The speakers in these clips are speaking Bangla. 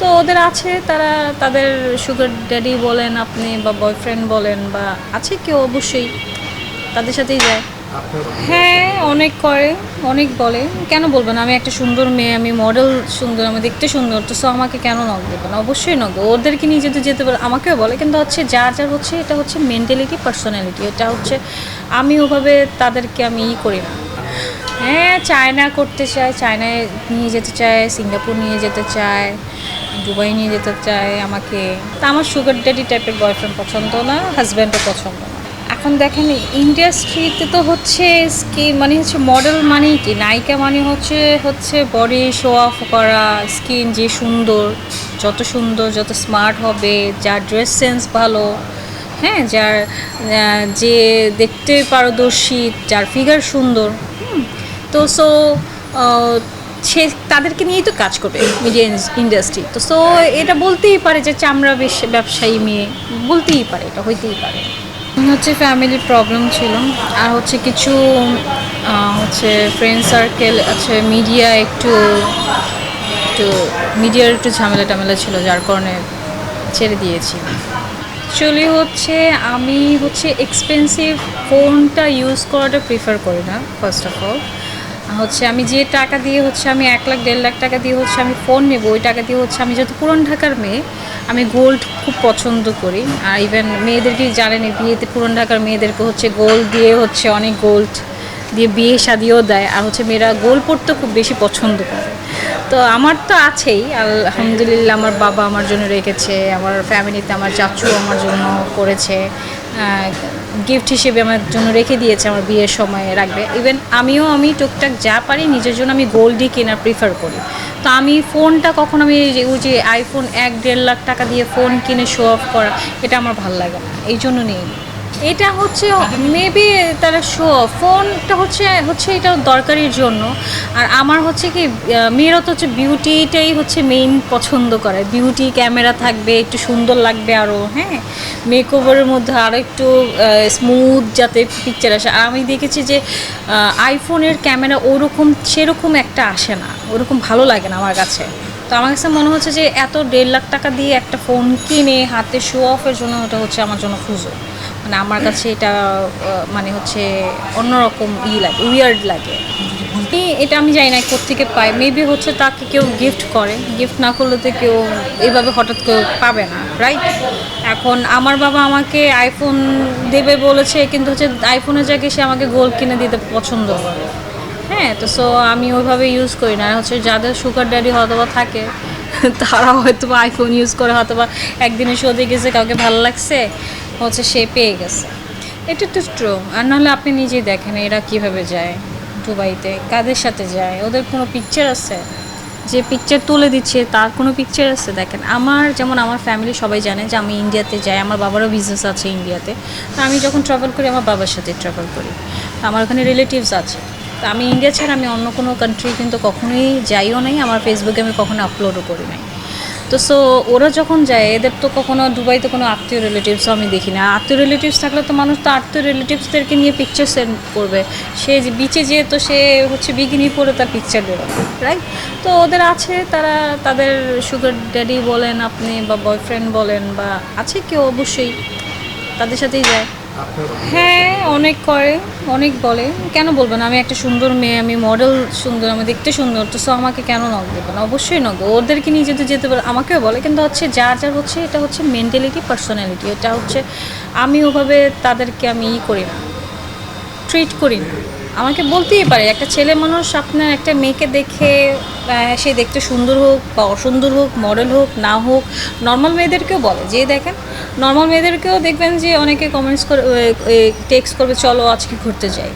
তো ওদের আছে, তারা তাদের সুগার ড্যাডি বলেন আপনি বা বয়ফ্রেন্ড বলেন বা আছে কেউ অবশ্যই তাদের সাথেই যায়। হ্যাঁ, অনেক করে, অনেক বলে। কেন বলবে না? আমি একটা সুন্দর মেয়ে, আমি মডেল সুন্দর, আমি দেখতে সুন্দর, তো সো আমাকে কেন নক দেবে না? অবশ্যই নক দেবে। ওদেরকে নিয়ে যেতে যেতে বলে আমাকেও বলে, কিন্তু হচ্ছে যার যার হচ্ছে এটা হচ্ছে মেন্টালিটি, পার্সোনালিটি। এটা হচ্ছে আমি ওভাবে তাদেরকে আমি করি না। হ্যাঁ, চায়না করতে চায়, চায়নায় নিয়ে যেতে চায়, সিঙ্গাপুর নিয়ে যেতে চায়, দুবাই নিয়ে যেতে চায় আমাকে। তা আমার সুগার ড্যাডি টাইপের বয়ফ্রেন্ড পছন্দ না, হাজব্যান্ডও পছন্দ না। এখন দেখেন ইন্ডাস্ট্রিতে তো হচ্ছে মানে হচ্ছে মডেল মানেই কি, নায়িকা মানে হচ্ছে হচ্ছে বডি শো অফ করা, স্কিন যে সুন্দর, যত স্মার্ট হবে, যার ড্রেস সেন্স ভালো, হ্যাঁ, যার যে দেখতে পারদর্শী, যার ফিগার সুন্দর, তো সো সে তাদেরকে নিয়েই তো কাজ করবে মিডিয়া ইন্ডাস্ট্রি। তো সো এটা বলতেই পারে যে চামড়া ব্যবসায়ী মেয়ে, বলতেই পারে, এটা হইতেই পারে। হচ্ছে ফ্যামিলি প্রবলেম ছিল, আর হচ্ছে কিছু হচ্ছে ফ্রেন্ড সার্কেল আছে, মিডিয়া একটু একটু মিডিয়ার একটু ঝামেলা টামেলা ছিল, যার কারণে ছেড়ে দিয়েছি। অ্যাকচুয়ালি হচ্ছে আমি হচ্ছে এক্সপেন্সিভ ফোনটা ইউজ করাটা প্রিফার করি না। ফার্স্ট অফ অল হচ্ছে আমি যে টাকা দিয়ে হচ্ছে আমি 1 লাখ 1.5 লাখ টাকা দিয়ে হচ্ছে আমি ফোন নেব, ওই টাকা দিয়ে হচ্ছে আমি যেহেতু পুরান ঢাকার মেয়ে, আমি গোল্ড খুব পছন্দ করি। আর ইভেন মেয়েদেরকে জানেনি, বিয়েতে পুরান ঢাকার মেয়েদেরকে হচ্ছে গোল্ড দিয়ে হচ্ছে অনেক গোল্ড দিয়ে বিয়ে শাদিও দেয়, আর হচ্ছে মেয়েরা গোল্ড পরতে খুব বেশি পছন্দ করে। তো আমার তো আছেই আলহামদুলিল্লাহ, আমার বাবা আমার জন্য রেখেছে, আমার ফ্যামিলিতে আমার চাচু আমার জন্য করেছে, গিফট হিসেবে আমার জন্য রেখে দিয়েছে, আমার বিয়ের সময় রাখবে। ইভেন আমি টুকটাক যা পারি নিজের জন্য আমি গোল্ডই কেনার প্রিফার করি। তো আমি ফোনটা কখন আমি ওই যে আইফোন 1-1.5 লাখ টাকা দিয়ে ফোন কিনে শো অফ করা, এটা আমার ভালো লাগে না, এই জন্য নেই। এটা হচ্ছে মেবি তারা শো ফোনটা হচ্ছে হচ্ছে এটা দরকারির জন্য। আর আমার হচ্ছে কি, মেয়েরা তো হচ্ছে বিউটিটাই হচ্ছে মেইন পছন্দ করে, বিউটি ক্যামেরা থাকবে, একটু সুন্দর লাগবে আরও, হ্যাঁ, মেকওভারের মধ্যে আরও একটু স্মুথ যাতে পিকচার আসে। আর আমি দেখেছি যে আইফোনের ক্যামেরা ওরকম সেরকম একটা আসে না, ওরকম ভালো লাগে না আমার কাছে। তো আমার কাছে মনে হচ্ছে যে এত 1.5 লাখ টাকা দিয়ে একটা ফোন কিনে হাতে শো অফের জন্য, ওটা হচ্ছে আমার জন্য খুঁজো, মানে আমার কাছে এটা মানে হচ্ছে অন্যরকম লাগে, উইয়ার্ড লাগে। এটা আমি জানি না কোত্থেকে পাই, মেবি হচ্ছে তাকে কেউ গিফট করে, গিফট না করলে তো কেউ এভাবে হঠাৎ কেউ পাবে না, রাইট? এখন আমার বাবা আমাকে আইফোন দেবে বলেছে, কিন্তু হচ্ছে আইফোনের জায়গায় সে আমাকে গোল্ড কিনে দিতে পছন্দ করে। হ্যাঁ, তো সো আমি ওইভাবে ইউজ করি না। হচ্ছে যাদের সুগার ড্যাডি হয়তো বা থাকে তারা হয়তো বা আইফোন ইউজ করে, হয়তো বা একদিনে শোতে গেছে, কাউকে ভালো লাগছে, হচ্ছে সে পেয়ে গেছে। এটা তো ট্রু। আর নাহলে আপনি নিজেই দেখেন এরা কীভাবে যায় দুবাইতে, কাদের সাথে যায়, ওদের কোনো পিকচার আছে? যে পিকচার তুলে দিচ্ছে তার কোনো পিকচার আছে? দেখেন যেমন আমার ফ্যামিলি সবাই জানে যে আমি ইন্ডিয়াতে যাই, আমার বাবারও বিজনেস আছে ইন্ডিয়াতে। তো আমি যখন ট্রাভেল করি আমার বাবার সাথে ট্রাভেল করি, আমার ওখানে রিলেটিভস আছে। তো আমি ইন্ডিয়া ছাড়া আমি অন্য কোনো কান্ট্রি কিন্তু কখনোই যাইও নাই, আমার ফেসবুকে আমি কখনো আপলোডও করি নাই। তো সো ওরা যখন যায়, এদের তো কখনো দুবাইতে কোনো আত্মীয় রিলেটিভসও আমি দেখি না। আত্মীয় রিলেটিভস থাকলে তো মানুষ তো আত্মীয় রিলেটিভসদেরকে নিয়ে পিকচার সেন্ড করবে। সে যে বিচে যেয়ে তো সে হচ্ছে বিকিনি পরে তার পিকচার দেবে, রাইট? তো ওদের আছে, তারা তাদের সুগার ড্যাডি বলেন আপনি বা বয়ফ্রেন্ড বলেন বা আছে কেউ অবশ্যই তাদের সাথেই যায়। হ্যাঁ, অনেক করে, অনেক বলে। কেন বলবে না? আমি একটা সুন্দর মেয়ে, আমি মডেল সুন্দর, আমি দেখতে সুন্দর, তো সো আমাকে কেন নক দেবে না? অবশ্যই নক দেবে। ওদেরকে নিয়ে যেতে বলে আমাকেও বলে, কিন্তু হচ্ছে যার যার হচ্ছে এটা হচ্ছে মেন্টালিটি, পার্সোনালিটি। এটা হচ্ছে আমি ওভাবে তাদেরকে আমি করি না, ট্রিট করি না। আমাকে বলতেই পারে, একটা ছেলে মানুষ আপনার একটা মেয়েকে দেখে সে দেখতে সুন্দর হোক বা অসুন্দর হোক, মডেল হোক না হোক, নর্মাল মেয়েদেরকেও বলে যে দেখেন, নর্মাল মেয়েদেরকেও দেখবেন যে অনেকে কমেন্টস করে, টেক্সট করবে চলো আজকে ঘুরতে যাই,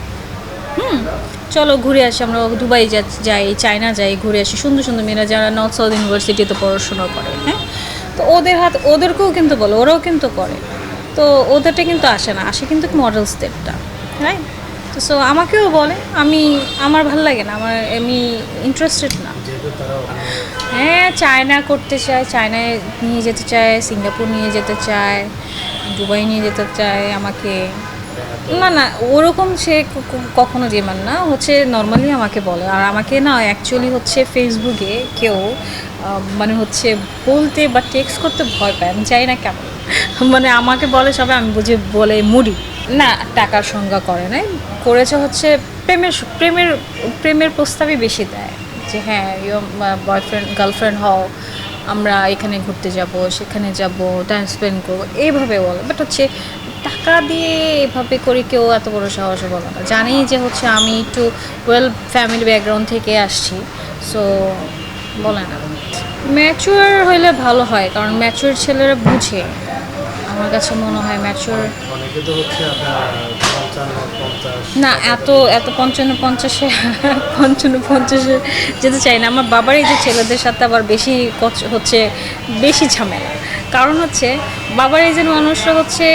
চলো ঘুরে আসি, আমরা দুবাই যাই, চায়না যাই, ঘুরে আসি। সুন্দর সুন্দর মেয়েরা যারা নর্থ সাউথ ইউনিভার্সিটিতে পড়াশোনা করে, হ্যাঁ, তো ওদেরকেও কিন্তু বলে, ওরাও কিন্তু করে। তো ওদেরটা কিন্তু আসে না, আসে কিন্তু মডেলসদেরটা, রাইট? তো সো আমাকেও বলে, আমার ভালো লাগে না, আমি ইন্টারেস্টেড না। হ্যাঁ, চায়না করতে চায়, চায়নায় নিয়ে যেতে চায়, সিঙ্গাপুর নিয়ে যেতে চায়, দুবাই নিয়ে যেতে চায় আমাকে। না না, ওরকম সে কখনো ডিমান্ড না, হচ্ছে নর্মালি আমাকে বলে। আর আমাকে না অ্যাকচুয়ালি হচ্ছে ফেসবুকে কেউ মানে হচ্ছে বলতে বা টেক্সট করতে ভয় পায়, আমি চাই না কেমন। মানে আমাকে বলে সবাই, আমি বুঝি বলে মুডি। না, টাকার সংজ্ঞা করে নাই, করেছে হচ্ছে প্রেমের প্রেমের প্রস্তাবই বেশি দেয়, যে হ্যাঁ বয়ফ্রেন্ড গার্লফ্রেন্ড হও, আমরা এখানে ঘুরতে যাব, সেখানে যাব, টাইম স্পেন্ড করবো, এইভাবে বলে। বাট হচ্ছে টাকা দিয়ে এভাবে করে কেউ এত বড় সাহসে বলে না। জানি যে হচ্ছে আমি একটু ওয়েল ফ্যামিলি ব্যাকগ্রাউন্ড থেকে আসছি, সো বলে না। ম্যাচিওর হইলে ভালো হয়, কারণ ম্যাচিওর ছেলেরা বুঝে, আমার কাছে মনে হয় ম্যাচিওর। অনেকে তো হচ্ছে আপনার 55 50 না, এত এত 55 50-এ 55 50-এ যেতে চাই না। আমার বাবার এই যে ছেলেদের সাথে আবার বেশি হচ্ছে বেশি ঝামেলা। কারণ হচ্ছে বাবার এই যে মানুষরা হচ্ছে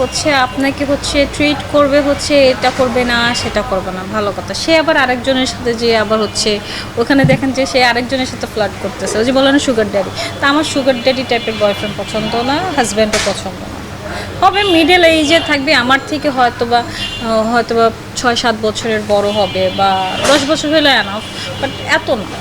হচ্ছে আপনাকে হচ্ছে ট্রিট করবে, হচ্ছে এটা করবে না সেটা করবে না, ভালো কথা। সে আবার আরেকজনের সাথে যে আবার হচ্ছে ওখানে দেখেন যে সে আরেকজনের সাথে ফ্লার্ট করতেছে, ওই যে বলে না সুগার ড্যাডি। তা আমার সুগার ড্যাডি টাইপের বয়ফ্রেন্ড পছন্দ না, হাজব্যান্ডও পছন্দ না। হবে মিডল এইজে থাকবে, আমার থেকে হয়তোবা 6-7 বছরের বড় হবে, বা 10 বছর হলে এনাফ, বাট এত না।